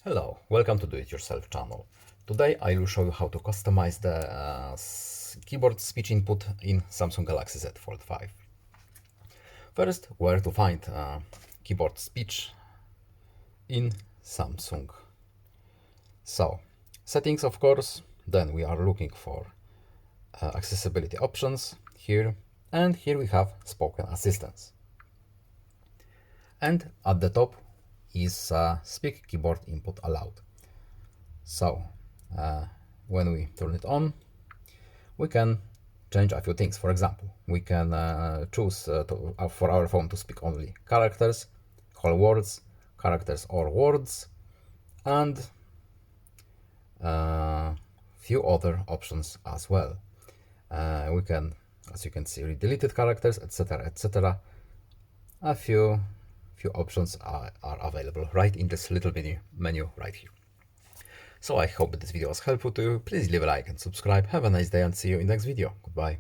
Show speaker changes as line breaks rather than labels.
Hello, welcome to Do It Yourself channel. Today I will show you how to customize the keyboard speech input in Samsung Galaxy Z Fold 5. First, where to find keyboard speech in Samsung. So, settings of course, then we are looking for accessibility options here, and here we have spoken assistance. And at the top is speak keyboard input allowed. So when we turn it on, we can change a few things. For example, we can choose for our phone to speak only characters, whole words, characters or words, and few other options as well. We can, as you can see, read deleted characters, etc., etc. A few options are available right in this little menu right here. So I hope this video was helpful to you. Please leave a like and subscribe. Have a nice day and see you in the next video. Goodbye.